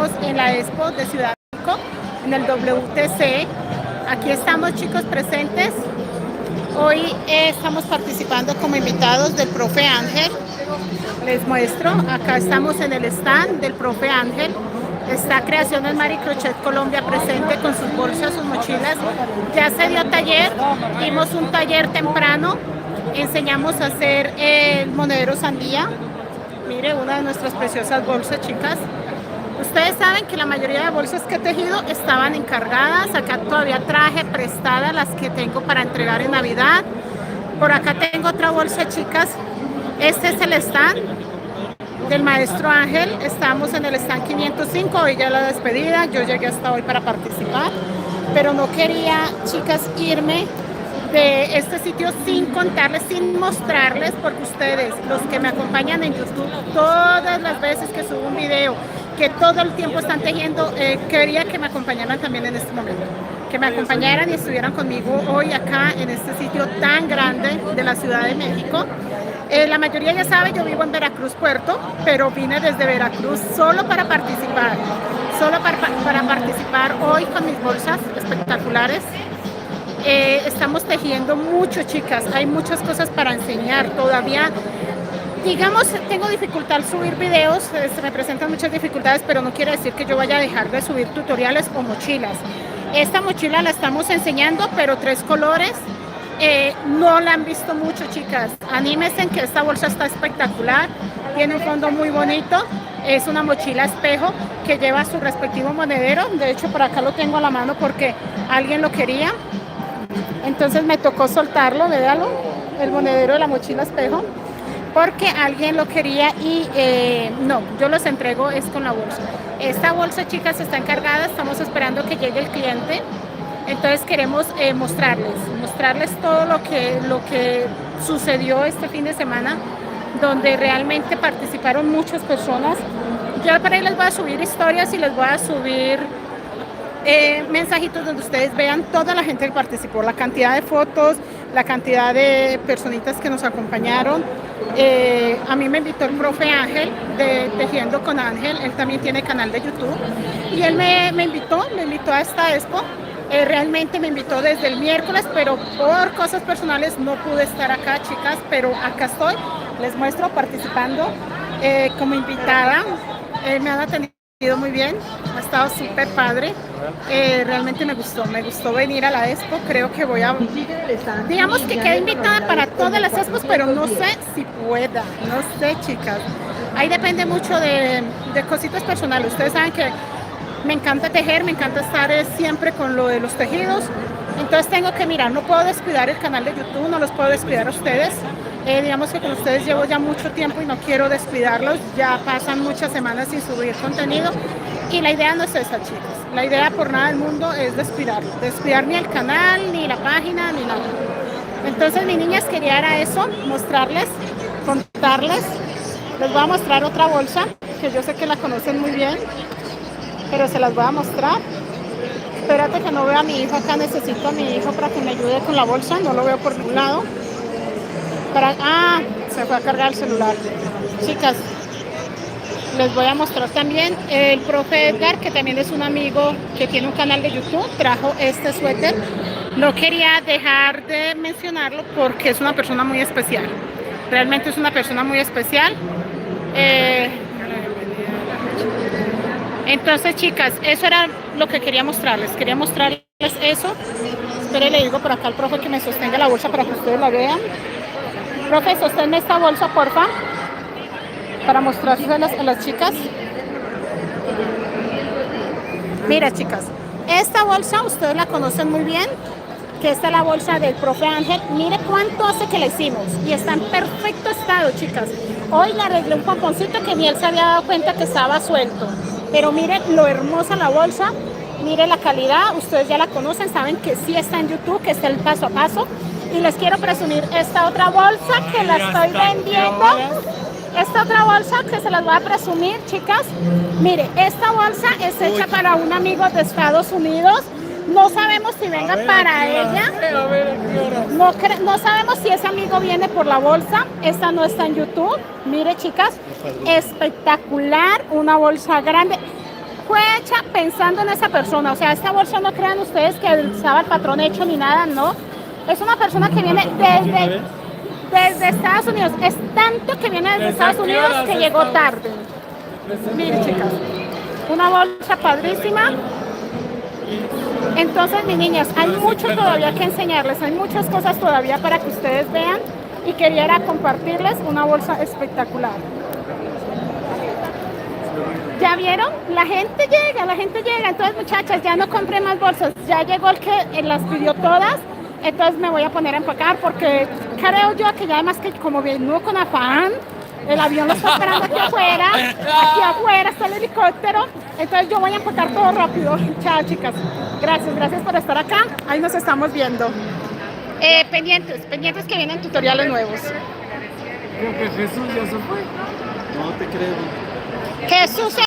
estamos en la Expo de Ciudad de México, en el WTC. Aquí estamos, chicos, presentes. Hoy estamos participando como invitados del profe Ángel. Les muestro, acá estamos en el stand del profe Ángel. Está Creaciones Mari Crochet Colombia presente con sus bolsas, sus mochilas. Ya se dio taller, dimos un taller temprano. Enseñamos a hacer el monedero sandía. Mire, una de nuestras preciosas bolsas, chicas. Ustedes saben que la mayoría de bolsas que he tejido estaban encargadas. Acá todavía traje prestadas las que tengo para entregar en Navidad. Por acá tengo otra bolsa, chicas. Este es el stand del maestro Ángel. Estamos en el stand 505. Hoy ya la despedida. Yo llegué hasta hoy para participar. Pero no quería, chicas, irme de este sitio sin contarles, sin mostrarles, porque ustedes, los que me acompañan en YouTube, todas las veces que subo un video, que todo el tiempo están tejiendo, quería que me acompañaran también en este momento, que me acompañaran y estuvieran conmigo hoy acá en este sitio tan grande de la Ciudad de México. La mayoría ya sabe, yo vivo en Veracruz, Puerto, pero vine desde Veracruz solo para participar, para participar hoy con mis bolsas espectaculares. Estamos tejiendo mucho, chicas, hay muchas cosas para enseñar todavía. Digamos, tengo dificultad al subir videos, se me presentan muchas dificultades, pero no quiere decir que yo vaya a dejar de subir tutoriales o mochilas. Esta mochila la estamos enseñando, pero 3 colores. No la han visto mucho, chicas. Anímense, que esta bolsa está espectacular, tiene un fondo muy bonito. Es una mochila espejo que lleva su respectivo monedero. De hecho, por acá lo tengo a la mano porque alguien lo quería. Entonces me tocó soltarlo, véalo, el monedero de la mochila espejo, porque alguien lo quería y no, yo los entrego es con la bolsa. Esta bolsa, chicas, está encargada, estamos esperando que llegue el cliente. Entonces queremos mostrarles todo lo que sucedió este fin de semana, donde realmente participaron muchas personas. Yo para ahí les voy a subir historias y les voy a subir mensajitos donde ustedes vean toda la gente que participó, la cantidad de fotos, la cantidad de personitas que nos acompañaron. A mí me invitó el profe Ángel de Tejiendo con Ángel, él también tiene canal de YouTube y él me invitó a esta expo. Realmente me invitó desde el miércoles, pero por cosas personales no pude estar acá, chicas, pero acá estoy, les muestro participando como invitada. Me han atendido muy bien, ha estado súper padre. Realmente me gustó venir a la expo. Creo que voy a, digamos que quedé invitada para todas las expos, pero no sé si pueda, no sé, chicas, ahí depende mucho de cositas personales. Ustedes saben que me encanta tejer, me encanta estar siempre con lo de los tejidos, entonces tengo que mirar, no puedo descuidar el canal de YouTube, no los puedo descuidar a ustedes. Digamos que con ustedes llevo ya mucho tiempo y no quiero descuidarlos, ya pasan muchas semanas sin subir contenido y la idea no es esa, chicas. La idea por nada del mundo es descuidar ni el canal, ni la página, ni nada. Entonces, mis niñas, quería era eso, mostrarles, contarles. Les voy a mostrar otra bolsa que yo sé que la conocen muy bien, pero se las voy a mostrar. Espérate que no veo a mi hijo acá, necesito a mi hijo para que me ayude con la bolsa, no lo veo por ningún lado. Se fue a cargar el celular. Chicas, les voy a mostrar también el profe Edgar, que también es un amigo que tiene un canal de YouTube, trajo este suéter. No quería dejar de mencionarlo porque es una persona muy especial. Realmente es una persona muy especial. Entonces, chicas, eso era lo que quería mostrarles. Quería mostrarles eso. Espere, le digo por acá al profe que me sostenga la bolsa para que ustedes la vean. Profe, sosténme esta bolsa, porfa, para mostrárselas a las chicas. Mira, chicas, esta bolsa ustedes la conocen muy bien, que esta es la bolsa del profe Ángel. Mire cuánto hace que la hicimos y está en perfecto estado, chicas. Hoy le arreglé un pomponcito que ni él se había dado cuenta que estaba suelto. Pero miren lo hermosa la bolsa, miren la calidad, ustedes ya la conocen, saben que sí está en YouTube, que está el paso a paso. Y les quiero presumir esta otra bolsa que la estoy vendiendo. Esta otra bolsa que se las voy a presumir, chicas. Mire, esta bolsa es hecha para un amigo de Estados Unidos. No sabemos si venga para ella. No sabemos si ese amigo viene por la bolsa. Esta no está en YouTube. Mire, chicas, espectacular. Una bolsa grande. fue hecha pensando en esa persona. O sea, esta bolsa no crean ustedes que estaba el patrón hecho ni nada, no. Es una persona que viene desde Estados Unidos. Es tanto que viene desde Estados Unidos que llegó tarde. Miren, chicas, una bolsa padrísima. Entonces, mis niñas, hay mucho todavía que enseñarles, hay muchas cosas todavía para que ustedes vean y quería compartirles una bolsa espectacular. ¿Ya vieron? La gente llega. Entonces, muchachas, ya no compré más bolsas. Ya llegó el que las pidió todas. Entonces me voy a poner a empacar porque creo yo que ya además que como vengo con afán, el avión lo está esperando aquí afuera está el helicóptero, entonces yo voy a empacar todo rápido. Chao, chicas. Gracias por estar acá. Ahí nos estamos viendo. Pendientes que vienen tutoriales nuevos. Creo que Jesús ya se fue. No te creo. Jesús